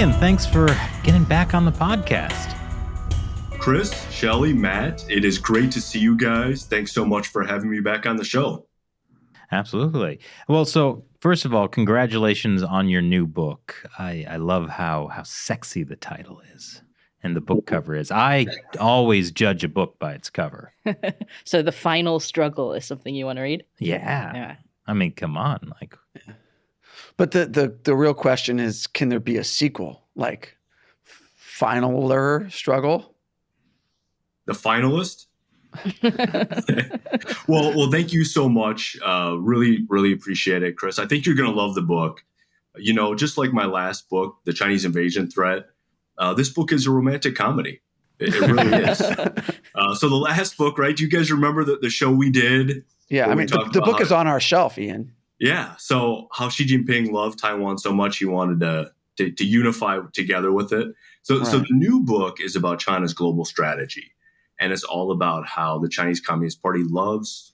Ian, thanks for getting back on the podcast. Chris, Shelley, Matt, it is great to see you guys. Thanks so much for having me back on the show. Absolutely. Well, so first of all, congratulations on your new book. I love how sexy the title is and the book cover is. I always judge a book by its cover. So The Final Struggle is something you want to read? Yeah. I mean, come on. But the real question is, can there be a sequel? Like Finaler Struggle? The Finalist? Well, thank you so much. Really, really appreciate it, Chris. I think you're going to love the book. You know, just like my last book, The Chinese Invasion Threat, this book is a romantic comedy. It really is. So the last book, right? Do you guys remember the show we did? Yeah, I mean, the book is on our shelf, Ian. Yeah. So how Xi Jinping loved Taiwan so much, he wanted to unify together with it. So the new book is about China's global strategy. And it's all about how the Chinese Communist Party loves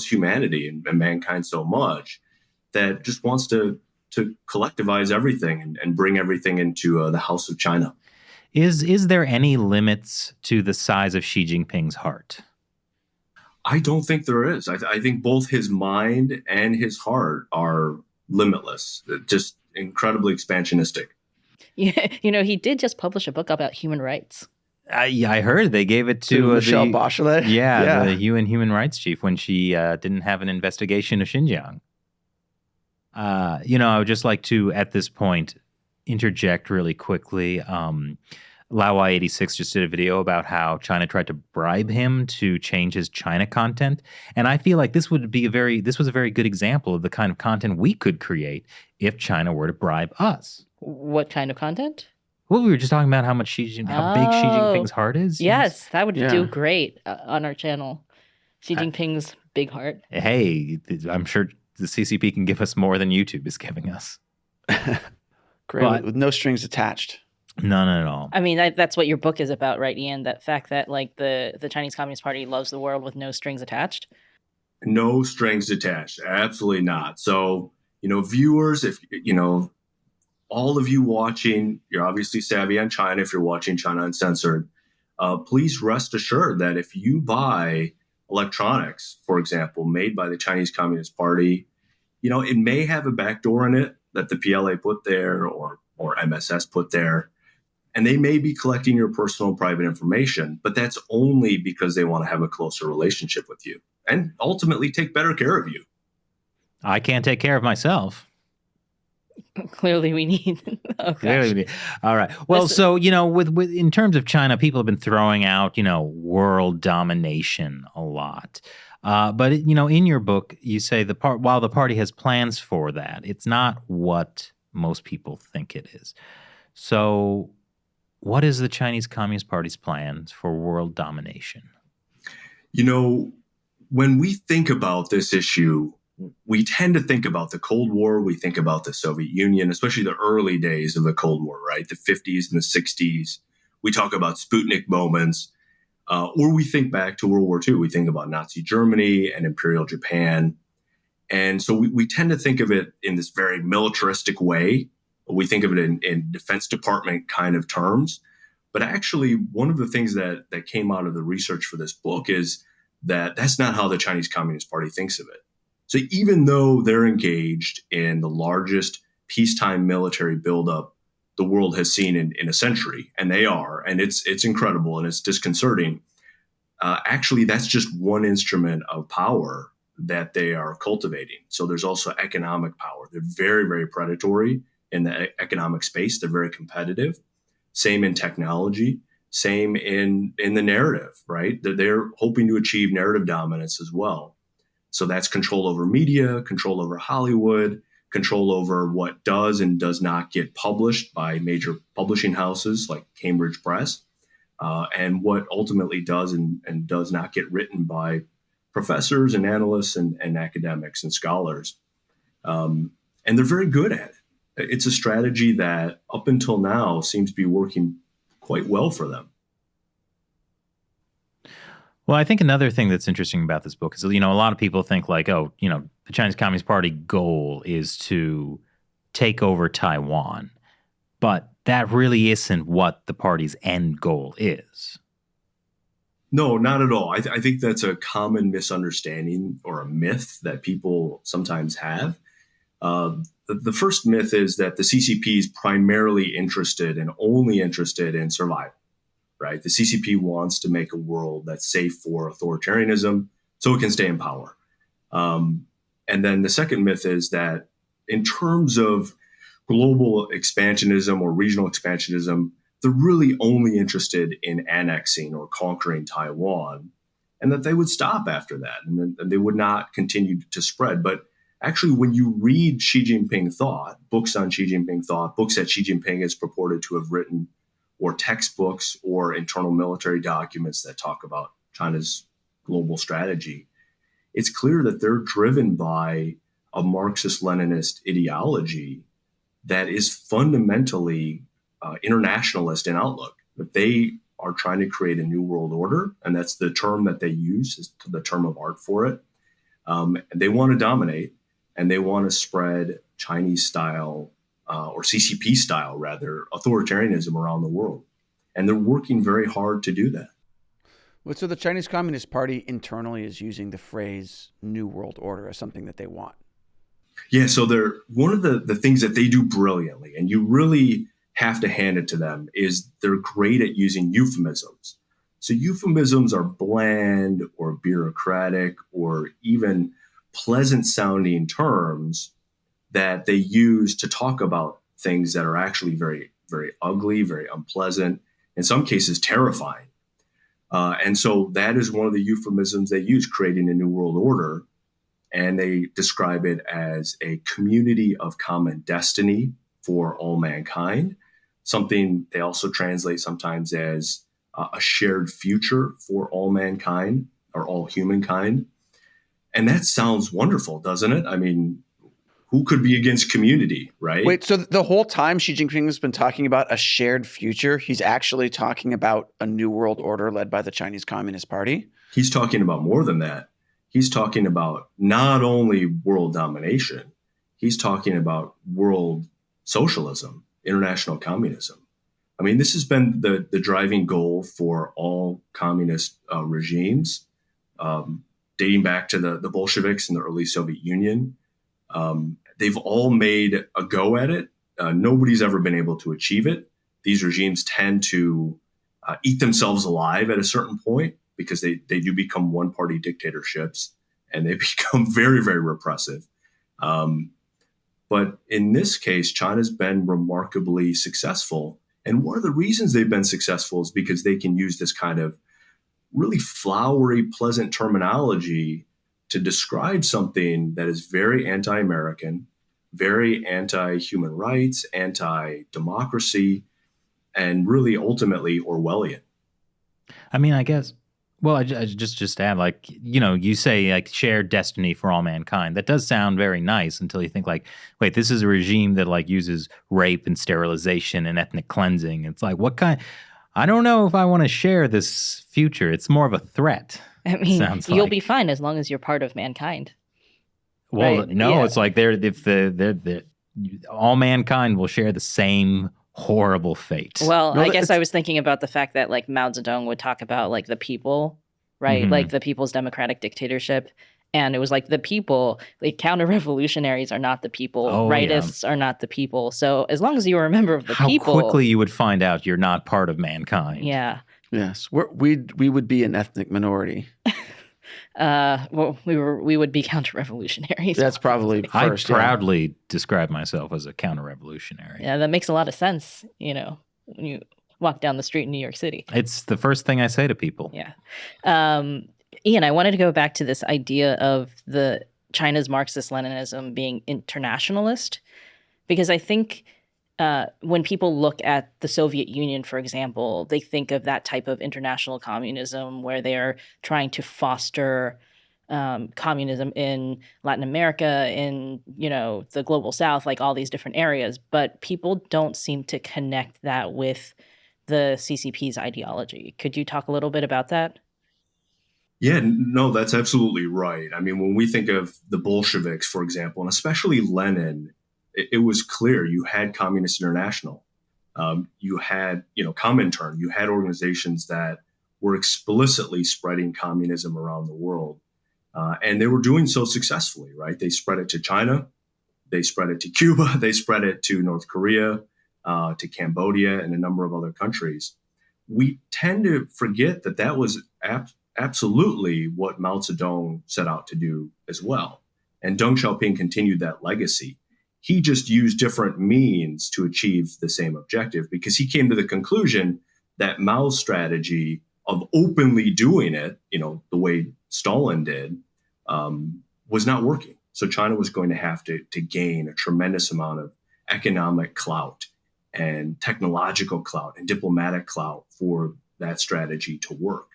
humanity and mankind so much that just wants to collectivize everything and bring everything into the House of China. Is there any limits to the size of Xi Jinping's heart? I don't think there is. I think both his mind and his heart are limitless, just incredibly expansionistic. Yeah, he did just publish a book about human rights. I heard they gave it to Michelle Bachelet. Yeah, the UN human rights chief when she didn't have an investigation of Xinjiang. I would just like to, at this point, interject really quickly. Lawai86 just did a video about how China tried to bribe him to change his China content. And I feel like this was a very good example of the kind of content we could create if China were to bribe us. What kind of content? Well, we were just talking about how big Xi Jinping's heart is. Yes, that would do great on our channel. Xi Jinping's big heart. Hey, I'm sure the CCP can give us more than YouTube is giving us. Great, with no strings attached. None at all. I mean, that's what your book is about, right, Ian? That fact that the Chinese Communist Party loves the world with no strings attached? No strings attached. Absolutely not. So, viewers, if, all of you watching, you're obviously savvy on China if you're watching China Uncensored. Please rest assured that if you buy electronics, for example, made by the Chinese Communist Party, it may have a backdoor in it that the PLA put there or MSS put there. And they may be collecting your personal and private information, but that's only because they want to have a closer relationship with you and ultimately take better care of you. I can't take care of myself. Clearly we need. Clearly we need. All right. Well, so, with in terms of China, people have been throwing out, world domination a lot. But, in your book, you say while the party has plans for that, it's not what most people think it is. So what is the Chinese Communist Party's plans for world domination? When we think about this issue, we tend to think about the Cold War. We think about the Soviet Union, especially the early days of the Cold War, right? The 50s and the 60s. We talk about Sputnik moments, or we think back to World War II. We think about Nazi Germany and Imperial Japan. And so we tend to think of it in this very militaristic way. We think of it in Defense Department kind of terms. But actually, one of the things that came out of the research for this book is that that's not how the Chinese Communist Party thinks of it. So even though they're engaged in the largest peacetime military buildup the world has seen in a century, and they are, and it's incredible and it's disconcerting, actually, that's just one instrument of power that they are cultivating. So there's also economic power. They're very, very predatory in the economic space. They're very competitive. Same in technology. Same in the narrative, right? They're hoping to achieve narrative dominance as well. So that's control over media, control over Hollywood, control over what does and does not get published by major publishing houses like Cambridge Press, and what ultimately does and does not get written by professors and analysts and academics and scholars. And they're very good at it. It's a strategy that up until now seems to be working quite well for them. Well, I think another thing that's interesting about this book is, a lot of people think like, the Chinese Communist Party goal is to take over Taiwan. but that really isn't what the party's end goal is. No, not at all. I think that's a common misunderstanding or a myth that people sometimes have. The first myth is that the CCP is primarily interested and only interested in survival, right? The CCP wants to make a world that's safe for authoritarianism so it can stay in power. And then the second myth is that in terms of global expansionism or regional expansionism, they're really only interested in annexing or conquering Taiwan, and that they would stop after that, and they would not continue to spread. But actually, when you read Xi Jinping thought, books on Xi Jinping thought, books that Xi Jinping is purported to have written, or textbooks or internal military documents that talk about China's global strategy, it's clear that they're driven by a Marxist-Leninist ideology that is fundamentally internationalist in outlook. That they are trying to create a new world order, and that's the term that they use, is the term of art for it. They want to dominate, and they want to spread Chinese style, or CCP style rather, authoritarianism around the world. And they're working very hard to do that. Well, so the Chinese Communist Party internally is using the phrase New World Order as something that they want. Yeah, so they're one of the things that they do brilliantly, and you really have to hand it to them, is they're great at using euphemisms. So euphemisms are bland or bureaucratic or even pleasant sounding terms that they use to talk about things that are actually very, very ugly, very unpleasant, in some cases terrifying. And so that is one of the euphemisms they use, creating a new world order. And they describe it as a community of common destiny for all mankind, something they also translate sometimes as a shared future for all mankind or all humankind. And that sounds wonderful, doesn't it? I mean, who could be against community, right? Wait, so the whole time Xi Jinping has been talking about a shared future, he's actually talking about a new world order led by the Chinese Communist Party? He's talking about more than that. He's talking about not only world domination, he's talking about world socialism, international communism. I mean, this has been the driving goal for all communist regimes, dating back to the Bolsheviks in the early Soviet Union. They've all made a go at it. Nobody's ever been able to achieve it. These regimes tend to eat themselves alive at a certain point because they do become one-party dictatorships, and they become very, very repressive. But in this case, China's been remarkably successful. And one of the reasons they've been successful is because they can use this kind of really flowery, pleasant terminology to describe something that is very anti-American, very anti-human rights, anti-democracy, and really ultimately Orwellian. I mean, I guess, well, I just add, like, you know, you say like shared destiny for all mankind. That does sound very nice until you think like, wait, this is a regime that like uses rape and sterilization and ethnic cleansing. It's like, what kind? I don't know if I want to share this future. It's more of a threat. I mean, sounds you'll like. be fine as long as you're part of mankind. Well, Right, no, yeah. it's like all mankind will share the same horrible fate. Well, No, I guess it's- I was thinking about the fact that like Mao Zedong would talk about like the people, right? Mhm. Like the people's democratic dictatorship. And it was like the people, like counter-revolutionaries are not the people. Oh, yeah. Rightists are not the people. So as long as you were a member of the how people. quickly you would find out you're not part of mankind. Yeah. Yes, we would be an ethnic minority. Well, we would be counter-revolutionaries. That's probably I first. yeah. proudly describe myself as a counter-revolutionary. Yeah, that makes a lot of sense, you know, when you walk down the street in New York City. It's the first thing I say to people. Yeah. Ian, I wanted to go back to this idea of the China's Marxist-Leninism being internationalist, because I think when people look at the Soviet Union, for example, they think of that type of international communism where they are trying to foster communism in Latin America, in, you know, the global South, like all these different areas. But people don't seem to connect that with the CCP's ideology. Could you talk a little bit about that? Yeah, no, that's absolutely right. I mean, when we think of the Bolsheviks, for example, and especially Lenin, it was clear you had Communist International. You had, Comintern, you had organizations that were explicitly spreading communism around the world. And they were doing so successfully, right? They spread it to China, they spread it to Cuba, they spread it to North Korea, to Cambodia, and a number of other countries. We tend to forget that that was absolutely what Mao Zedong set out to do as well. And Deng Xiaoping continued that legacy. He just used different means to achieve the same objective because he came to the conclusion that Mao's strategy of openly doing it, the way Stalin did, was not working. So China was going to have to gain a tremendous amount of economic clout and technological clout and diplomatic clout for that strategy to work.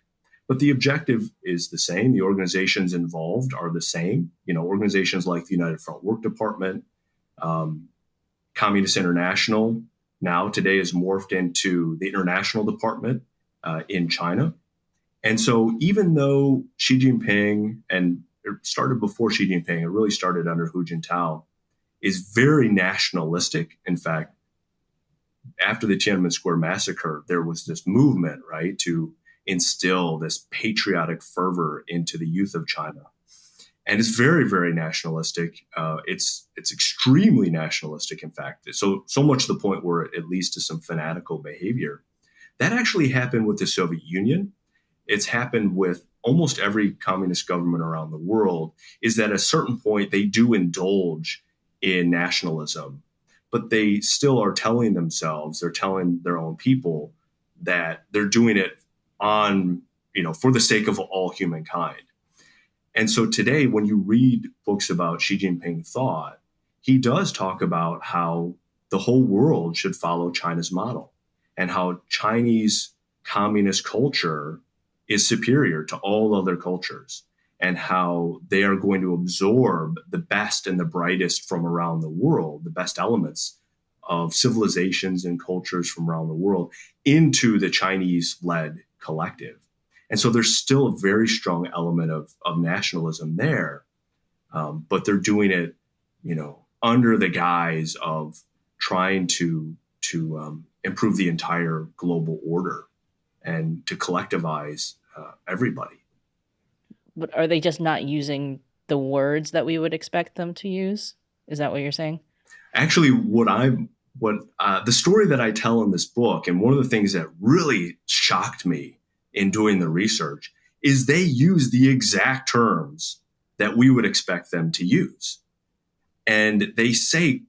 But the objective is the same. The organizations involved are the same. Organizations like the United Front Work Department, Communist International, now today is morphed into the International Department in China. And so even though Xi Jinping, and it started before Xi Jinping, it really started under Hu Jintao, is very nationalistic. In fact, after the Tiananmen Square massacre, there was this movement, right, to instill this patriotic fervor into the youth of China. And it's very, very nationalistic. It's extremely nationalistic, in fact. So much to the point where it leads to some fanatical behavior. That actually happened with the Soviet Union. It's happened with almost every communist government around the world, is that at a certain point they do indulge in nationalism, but they still are telling themselves, they're telling their own people that they're doing it for the sake of all humankind. And so today, when you read books about Xi Jinping thought, he does talk about how the whole world should follow China's model and how Chinese communist culture is superior to all other cultures and how they are going to absorb the best and the brightest from around the world, the best elements of civilizations and cultures from around the world into the Chinese-led collective. And so there's still a very strong element of nationalism there, but they're doing it, under the guise of trying to improve the entire global order and to collectivize everybody. But are they just not using the words that we would expect them to use? Is that what you're saying? Actually, the story that I tell in this book, and one of the things that really shocked me in doing the research, is they use the exact terms that we would expect them to use. And they say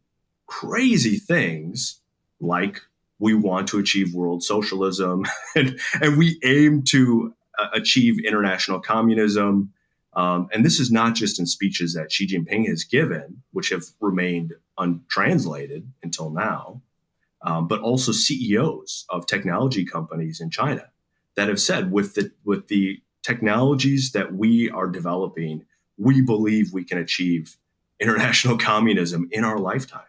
crazy things like, we want to achieve world socialism and we aim to achieve international communism. And this is not just in speeches that Xi Jinping has given, which have remained untranslated until now, but also CEOs of technology companies in China that have said, with the technologies that we are developing, we believe we can achieve international communism in our lifetime.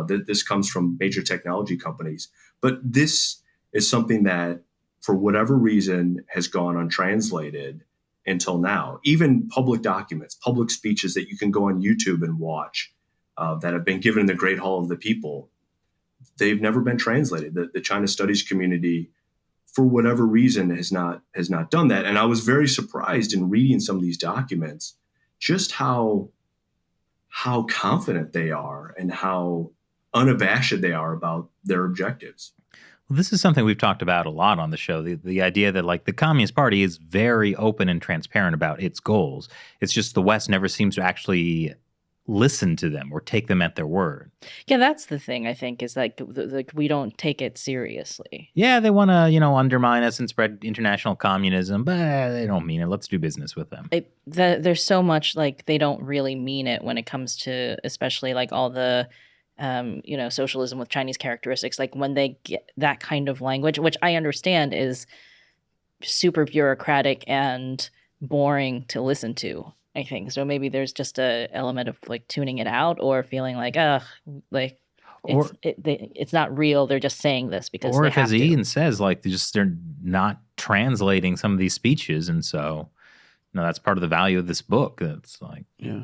This comes from major technology companies. But this is something that, for whatever reason, has gone untranslated until now. Even public documents, public speeches that you can go on YouTube and watch that have been given in the Great Hall of the People, they've never been translated. The China studies community, for whatever reason, has not done that. And I was very surprised in reading some of these documents, just how confident they are and how unabashed they are about their objectives. Well, this is something we've talked about a lot on the show, the idea that the Communist Party is very open and transparent about its goals. It's just the West never seems to actually listen to them or take them at their word. Yeah, that's the thing, I think, is we don't take it seriously. Yeah, they want to, undermine us and spread international communism, but they don't mean it. Let's do business with them. There's so much they don't really mean it when it comes to, especially all the socialism with Chinese characteristics. When they get that kind of language, which I understand is super bureaucratic and boring to listen to, I think. So maybe there's just a element of tuning it out or feeling it's not real. They're just saying this because or they have as Ian says, they're not translating some of these speeches, and so that's part of the value of this book. It's yeah.